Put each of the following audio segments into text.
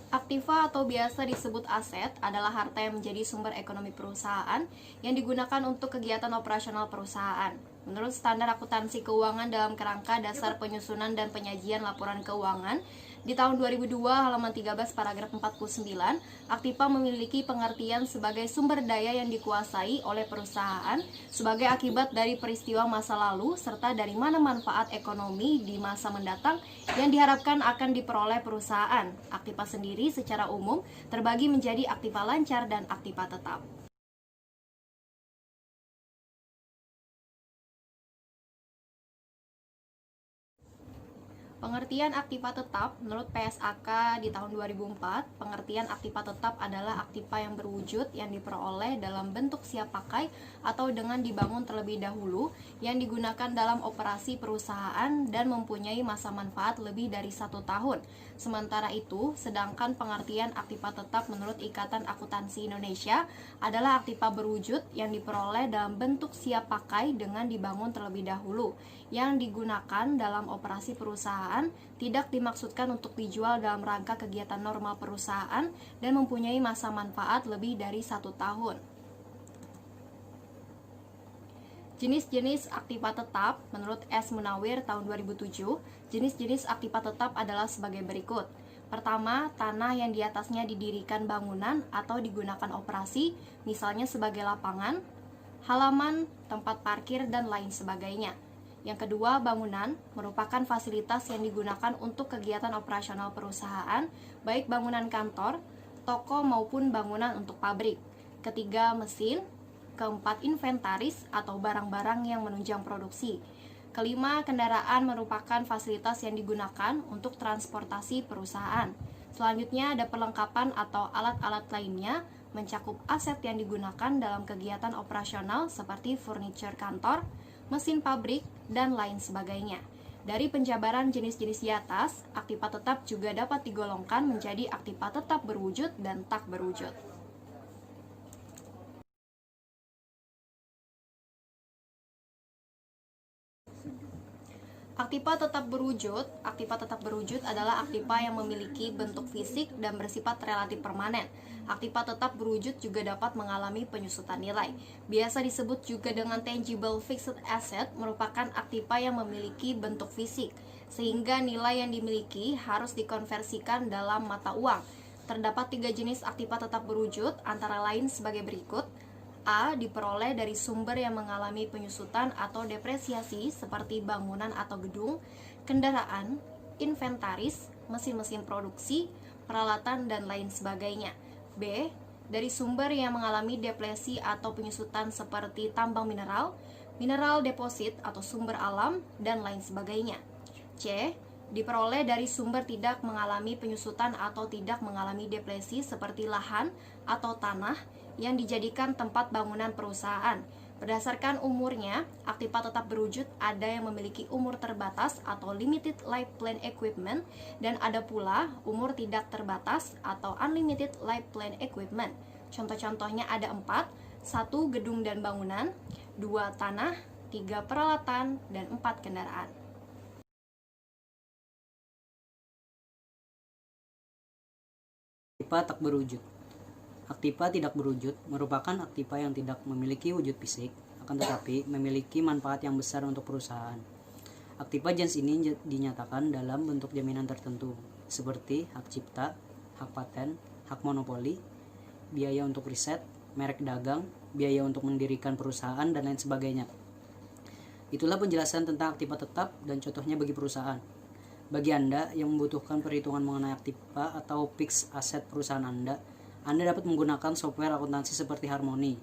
Aktiva atau biasa disebut aset adalah harta yang menjadi sumber ekonomi perusahaan yang digunakan untuk kegiatan operasional perusahaan. Menurut standar akuntansi keuangan dalam kerangka dasar penyusunan dan penyajian laporan keuangan, di tahun 2002 halaman 13 paragraf 49, aktiva memiliki pengertian sebagai sumber daya yang dikuasai oleh perusahaan sebagai akibat dari peristiwa masa lalu serta dari mana manfaat ekonomi di masa mendatang yang diharapkan akan diperoleh perusahaan. Aktiva sendiri secara umum terbagi menjadi aktiva lancar dan aktiva tetap. Pengertian aktiva tetap menurut PSAK di tahun 2004, pengertian aktiva tetap adalah aktiva yang berwujud yang diperoleh dalam bentuk siap pakai atau dengan dibangun terlebih dahulu yang digunakan dalam operasi perusahaan dan mempunyai masa manfaat lebih dari 1 tahun. Sementara itu, sedangkan pengertian aktiva tetap menurut Ikatan Akuntansi Indonesia adalah aktiva berwujud yang diperoleh dalam bentuk siap pakai dengan dibangun terlebih dahulu yang digunakan dalam operasi perusahaan, tidak dimaksudkan untuk dijual dalam rangka kegiatan normal perusahaan dan mempunyai masa manfaat lebih dari 1 tahun. Jenis-jenis aktiva tetap menurut S. Munawir tahun 2007, jenis-jenis aktiva tetap adalah sebagai berikut. Pertama, tanah yang di atasnya didirikan bangunan atau digunakan operasi, misalnya sebagai lapangan, halaman, tempat parkir, dan lain sebagainya. Yang kedua, bangunan merupakan fasilitas yang digunakan untuk kegiatan operasional perusahaan, baik bangunan kantor, toko maupun bangunan untuk pabrik. Ketiga, mesin. Keempat, inventaris atau barang-barang yang menunjang produksi. Kelima, kendaraan merupakan fasilitas yang digunakan untuk transportasi perusahaan. Selanjutnya ada perlengkapan atau alat-alat lainnya mencakup aset yang digunakan dalam kegiatan operasional seperti furniture kantor, mesin pabrik, dan lain sebagainya. Dari penjabaran jenis-jenis di atas, aktiva tetap juga dapat digolongkan menjadi aktiva tetap berwujud dan tak berwujud. Aktiva tetap berwujud adalah aktiva yang memiliki bentuk fisik dan bersifat relatif permanen. Aktiva tetap berwujud juga dapat mengalami penyusutan nilai. Biasa disebut juga dengan tangible fixed asset, merupakan aktiva yang memiliki bentuk fisik, sehingga nilai yang dimiliki harus dikonversikan dalam mata uang. Terdapat 3 jenis aktiva tetap berwujud, antara lain sebagai berikut. A. Diperoleh dari sumber yang mengalami penyusutan atau depresiasi seperti bangunan atau gedung, kendaraan, inventaris, mesin-mesin produksi, peralatan, dan lain sebagainya. B. Dari sumber yang mengalami depresi atau penyusutan seperti tambang mineral, mineral deposit atau sumber alam, dan lain sebagainya. C. Diperoleh dari sumber tidak mengalami penyusutan atau tidak mengalami depresi seperti lahan atau tanah yang dijadikan tempat bangunan perusahaan. Berdasarkan umurnya, aktiva tetap berwujud ada yang memiliki umur terbatas atau limited life plan equipment, dan ada pula umur tidak terbatas atau unlimited life plan equipment. Contoh-contohnya ada 4, 1 gedung dan bangunan, 2 tanah, 3 peralatan, dan 4 kendaraan. Aktiva tak berwujud. Aktiva tidak berwujud merupakan aktiva yang tidak memiliki wujud fisik, akan tetapi memiliki manfaat yang besar untuk perusahaan. Aktiva jenis ini dinyatakan dalam bentuk jaminan tertentu, seperti hak cipta, hak paten, hak monopoli, biaya untuk riset, merek dagang, biaya untuk mendirikan perusahaan, dan lain sebagainya. Itulah penjelasan tentang aktiva tetap dan contohnya bagi perusahaan. Bagi Anda yang membutuhkan perhitungan mengenai aktiva atau fixed aset perusahaan Anda dapat menggunakan software akuntansi seperti Harmoni.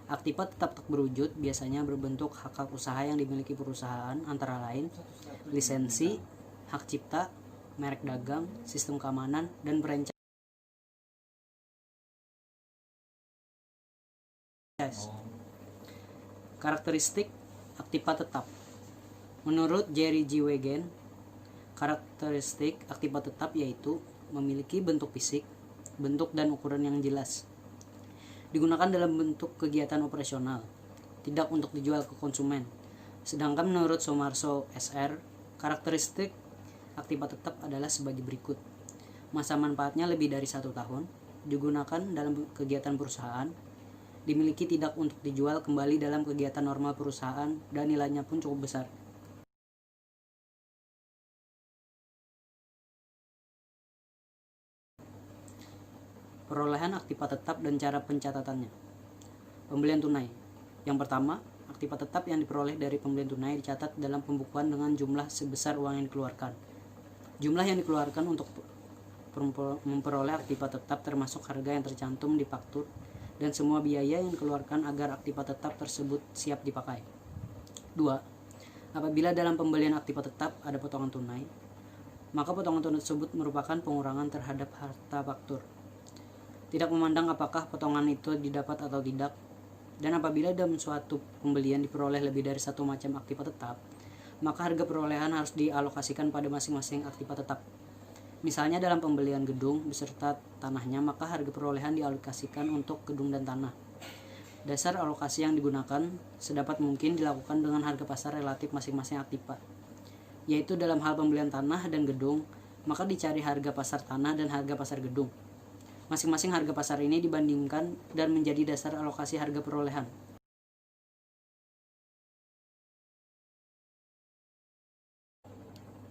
Aktiva tetap tak berwujud biasanya berbentuk hak-hak usaha yang dimiliki perusahaan, antara lain lisensi, hak cipta, merek dagang, sistem keamanan, dan franchise. Karakteristik aktiva tetap. Menurut Jerry G. Wegen, karakteristik aktiva tetap yaitu memiliki bentuk fisik, bentuk dan ukuran yang jelas, digunakan dalam bentuk kegiatan operasional, tidak untuk dijual ke konsumen. Sedangkan menurut Somarso SR, karakteristik aktiva tetap adalah sebagai berikut. masa manfaatnya lebih dari 1 tahun, digunakan dalam kegiatan perusahaan, dimiliki tidak untuk dijual kembali dalam kegiatan normal perusahaan, dan nilainya pun cukup besar. Perolehan aktiva tetap dan cara pencatatannya. Pembelian tunai. Yang pertama, aktiva tetap yang diperoleh dari pembelian tunai dicatat dalam pembukuan dengan jumlah sebesar uang yang dikeluarkan. Jumlah yang dikeluarkan untuk memperoleh aktiva tetap termasuk harga yang tercantum di faktur dan semua biaya yang dikeluarkan agar aktiva tetap tersebut siap dipakai. 2. Apabila dalam pembelian aktiva tetap ada potongan tunai, maka potongan tunai tersebut merupakan pengurangan terhadap harta faktur. Tidak memandang apakah potongan itu didapat atau tidak, dan apabila dalam suatu pembelian diperoleh lebih dari satu macam aktiva tetap, maka harga perolehan harus dialokasikan pada masing-masing aktiva tetap. Misalnya dalam pembelian gedung beserta tanahnya, maka harga perolehan dialokasikan untuk gedung dan tanah. Dasar alokasi yang digunakan sedapat mungkin dilakukan dengan harga pasar relatif masing-masing aktiva, yaitu dalam hal pembelian tanah dan gedung, maka dicari harga pasar tanah dan harga pasar gedung. Masing-masing harga pasar ini dibandingkan dan menjadi dasar alokasi harga perolehan.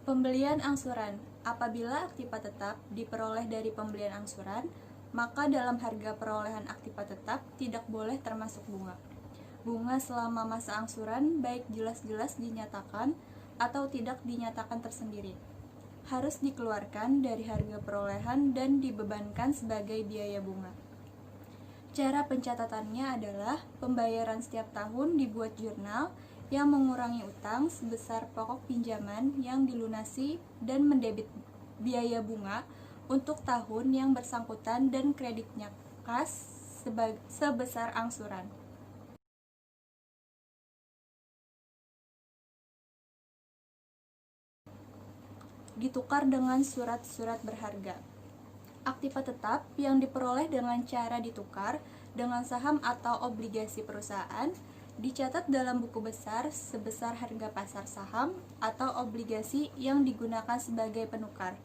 Pembelian angsuran. Apabila aktiva tetap diperoleh dari pembelian angsuran, maka dalam harga perolehan aktiva tetap tidak boleh termasuk bunga. Bunga selama masa angsuran baik jelas-jelas dinyatakan atau tidak dinyatakan tersendiri harus dikeluarkan dari harga perolehan dan dibebankan sebagai biaya bunga. Cara pencatatannya adalah pembayaran setiap tahun dibuat jurnal yang mengurangi utang sebesar pokok pinjaman yang dilunasi dan mendebit biaya bunga untuk tahun yang bersangkutan dan kreditnya kas sebesar angsuran. Ditukar dengan surat-surat berharga. Aktiva tetap yang diperoleh dengan cara ditukar dengan saham atau obligasi perusahaan dicatat dalam buku besar sebesar harga pasar saham atau obligasi yang digunakan sebagai penukar.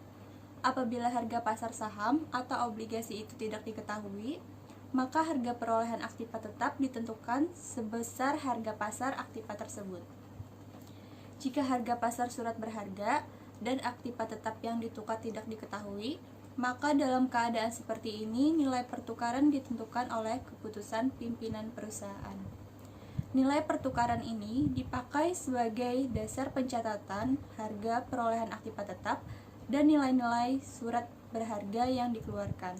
Apabila harga pasar saham atau obligasi itu tidak diketahui, maka harga perolehan aktiva tetap ditentukan sebesar harga pasar aktiva tersebut. Jika harga pasar surat berharga dan aktiva tetap yang ditukar tidak diketahui, maka dalam keadaan seperti ini nilai pertukaran ditentukan oleh keputusan pimpinan perusahaan. Nilai pertukaran ini dipakai sebagai dasar pencatatan harga perolehan aktiva tetap dan nilai-nilai surat berharga yang dikeluarkan.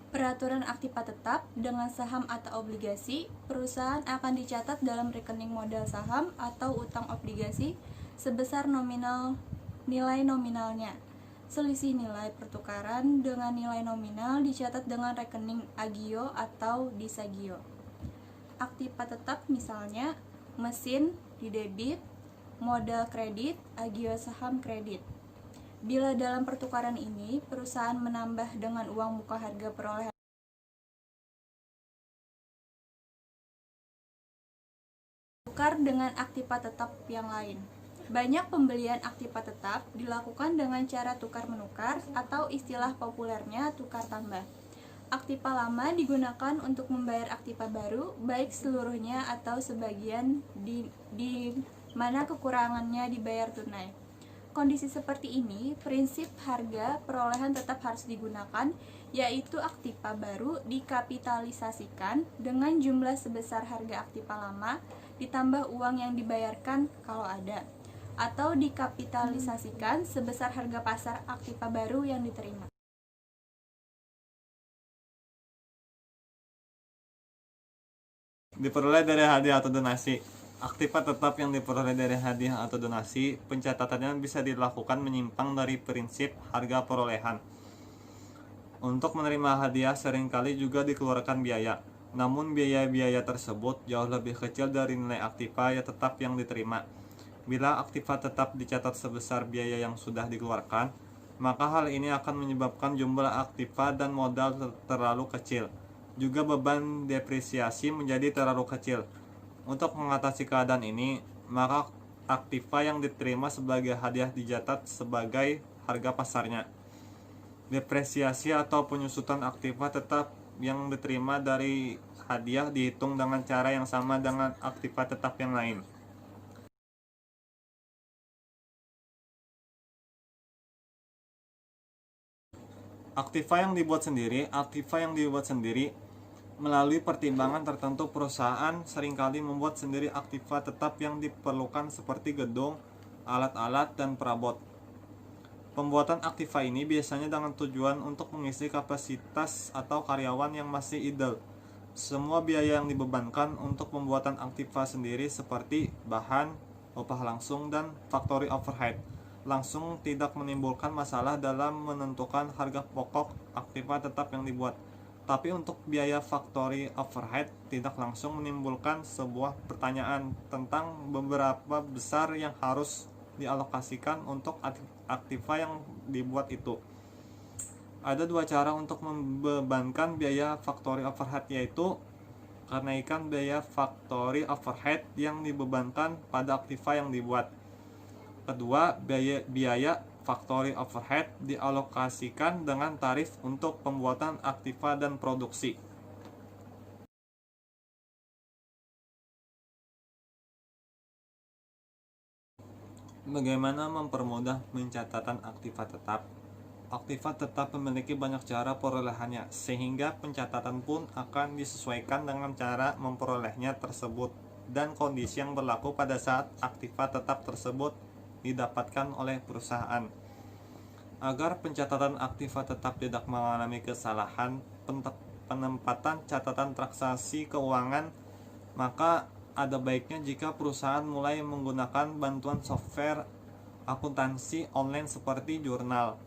Peraturan aktiva tetap dengan saham atau obligasi, perusahaan akan dicatat dalam rekening modal saham atau utang obligasi sebesar nilai nominalnya. Selisih nilai pertukaran dengan nilai nominal dicatat dengan rekening agio atau disagio. Aktiva tetap misalnya mesin didebit, modal kredit, agio saham kredit. Bila dalam pertukaran ini perusahaan menambah dengan uang muka harga perolehan tukar dengan aktiva tetap yang lain. Banyak pembelian aktiva tetap dilakukan dengan cara tukar-menukar atau istilah populernya tukar tambah. Aktiva lama digunakan untuk membayar aktiva baru, baik seluruhnya atau sebagian di mana kekurangannya dibayar tunai. Kondisi seperti ini, prinsip harga perolehan tetap harus digunakan, yaitu aktiva baru dikapitalisasikan dengan jumlah sebesar harga aktiva lama ditambah uang yang dibayarkan kalau ada, atau dikapitalisasikan sebesar harga pasar aktiva baru yang diterima. Diperoleh dari hadiah atau donasi. Aktiva tetap yang diperoleh dari hadiah atau donasi, pencatatannya bisa dilakukan menyimpang dari prinsip harga perolehan. Untuk menerima hadiah seringkali juga dikeluarkan biaya, namun biaya-biaya tersebut jauh lebih kecil dari nilai aktiva tetap yang diterima. Bila aktiva tetap dicatat sebesar biaya yang sudah dikeluarkan, maka hal ini akan menyebabkan jumlah aktiva dan modal terlalu kecil. Juga beban depresiasi menjadi terlalu kecil. Untuk mengatasi keadaan ini, maka aktiva yang diterima sebagai hadiah dicatat sebagai harga pasarnya. Depresiasi atau penyusutan aktiva tetap yang diterima dari hadiah dihitung dengan cara yang sama dengan aktiva tetap yang lain. Aktiva yang dibuat sendiri melalui pertimbangan tertentu perusahaan seringkali membuat sendiri aktiva tetap yang diperlukan seperti gedung, alat-alat, dan perabot. Pembuatan aktiva ini biasanya dengan tujuan untuk mengisi kapasitas atau karyawan yang masih idle. Semua biaya yang dibebankan untuk pembuatan aktiva sendiri seperti bahan, upah langsung, dan factory overhead langsung tidak menimbulkan masalah dalam menentukan harga pokok aktiva tetap yang dibuat. Tapi untuk biaya factory overhead tidak langsung menimbulkan sebuah pertanyaan tentang beberapa besar yang harus dialokasikan untuk aktiva yang dibuat itu. Ada dua cara untuk membebankan biaya factory overhead, yaitu kenaikan biaya factory overhead yang dibebankan pada aktiva yang dibuat. Kedua, biaya factory overhead dialokasikan dengan tarif untuk pembuatan aktiva dan produksi. Bagaimana mempermudah pencatatan aktiva tetap? Aktiva tetap memiliki banyak cara perolehannya, sehingga pencatatan pun akan disesuaikan dengan cara memperolehnya tersebut dan kondisi yang berlaku pada saat aktiva tetap tersebut didapatkan oleh perusahaan. Agar pencatatan aktiva tetap tidak mengalami kesalahan penempatan catatan transaksi keuangan, maka ada baiknya jika perusahaan mulai menggunakan bantuan software akuntansi online seperti jurnal.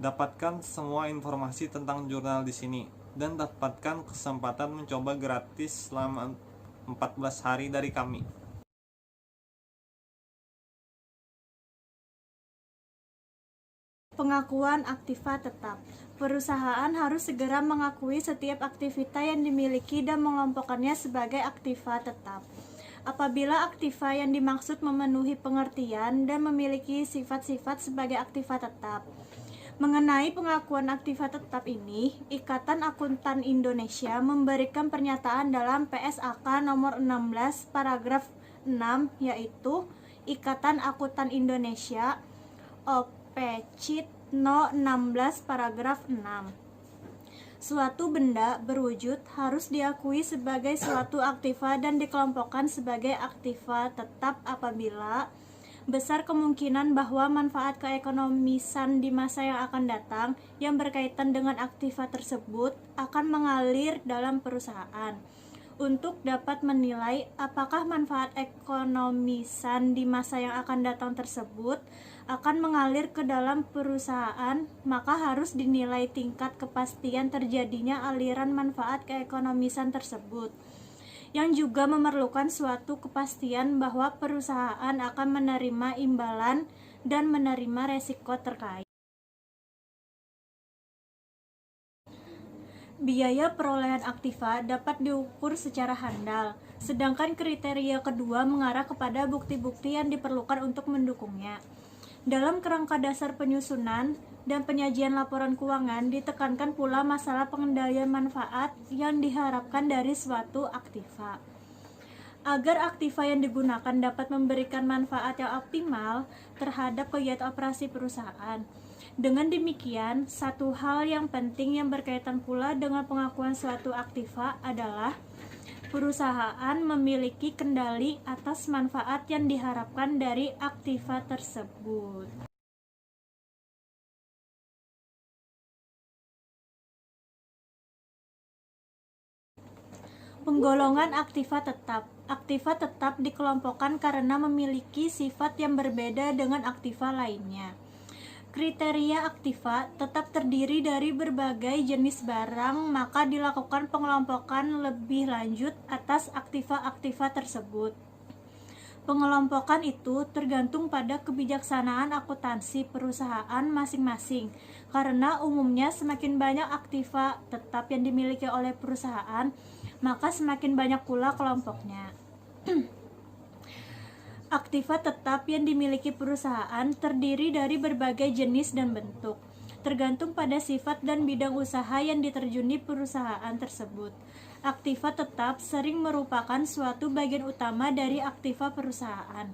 Dapatkan semua informasi tentang jurnal di sini dan dapatkan kesempatan mencoba gratis selama 14 hari dari kami. Pengakuan aktiva tetap. Perusahaan harus segera mengakui setiap aktivitas yang dimiliki dan mengelompokkannya sebagai aktiva tetap. Apabila aktiva yang dimaksud memenuhi pengertian dan memiliki sifat-sifat sebagai aktiva tetap. Mengenai pengakuan aktiva tetap ini, Ikatan Akuntan Indonesia memberikan pernyataan dalam PSAK nomor 16 paragraf 6, yaitu Ikatan Akuntan Indonesia OPCIT No 16 paragraf 6. Suatu benda berwujud harus diakui sebagai suatu aktiva dan dikelompokkan sebagai aktiva tetap apabila besar kemungkinan bahwa manfaat keekonomisan di masa yang akan datang yang berkaitan dengan aktiva tersebut akan mengalir dalam perusahaan. Untuk dapat menilai apakah manfaat ekonomisan di masa yang akan datang tersebut akan mengalir ke dalam perusahaan, maka harus dinilai tingkat kepastian terjadinya aliran manfaat keekonomisan tersebut, yang juga memerlukan suatu kepastian bahwa perusahaan akan menerima imbalan dan menerima resiko terkait. Biaya perolehan aktiva dapat diukur secara handal, sedangkan kriteria kedua mengarah kepada bukti-bukti yang diperlukan untuk mendukungnya. Dalam kerangka dasar penyusunan dan penyajian laporan keuangan ditekankan pula masalah pengendalian manfaat yang diharapkan dari suatu aktiva. Agar aktiva yang digunakan dapat memberikan manfaat yang optimal terhadap kegiatan operasi perusahaan. Dengan demikian, satu hal yang penting yang berkaitan pula dengan pengakuan suatu aktiva adalah perusahaan memiliki kendali atas manfaat yang diharapkan dari aktiva tersebut. Penggolongan aktiva tetap. Aktiva tetap dikelompokkan karena memiliki sifat yang berbeda dengan aktiva lainnya. Kriteria aktiva tetap terdiri dari berbagai jenis barang, maka dilakukan pengelompokan lebih lanjut atas aktiva-aktiva tersebut. Pengelompokan itu tergantung pada kebijaksanaan akuntansi perusahaan masing-masing, karena umumnya semakin banyak aktiva tetap yang dimiliki oleh perusahaan, maka semakin banyak pula kelompoknya. Aktiva tetap yang dimiliki perusahaan terdiri dari berbagai jenis dan bentuk. tergantung pada sifat dan bidang usaha yang diterjuni perusahaan tersebut. Aktiva tetap sering merupakan suatu bagian utama dari aktiva perusahaan.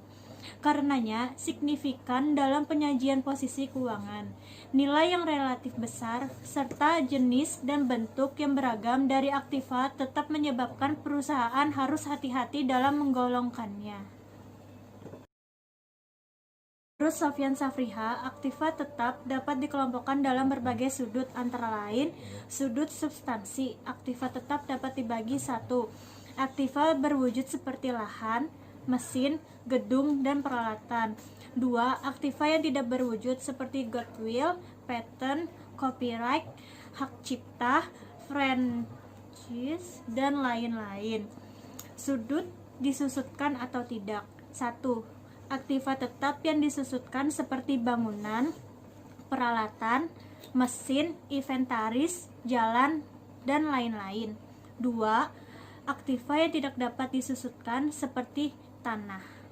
Karenanya, signifikan dalam penyajian posisi keuangan. Nilai yang relatif besar, serta jenis dan bentuk yang beragam dari aktiva tetap menyebabkan perusahaan harus hati-hati dalam menggolongkannya. Menurut Sofyan Safriha, aktiva tetap dapat dikelompokkan dalam berbagai sudut, antara lain sudut substansi. Aktiva tetap dapat dibagi 1. Aktiva berwujud seperti lahan, mesin, gedung, dan peralatan. 2. Aktiva yang tidak berwujud seperti goodwill, patent, copyright, hak cipta, franchise, dan lain-lain. Sudut disusutkan atau tidak. 1. Aktiva tetap yang disusutkan seperti bangunan, peralatan, mesin, inventaris, jalan, dan lain-lain. 2. Aktiva yang tidak dapat disusutkan seperti tanah.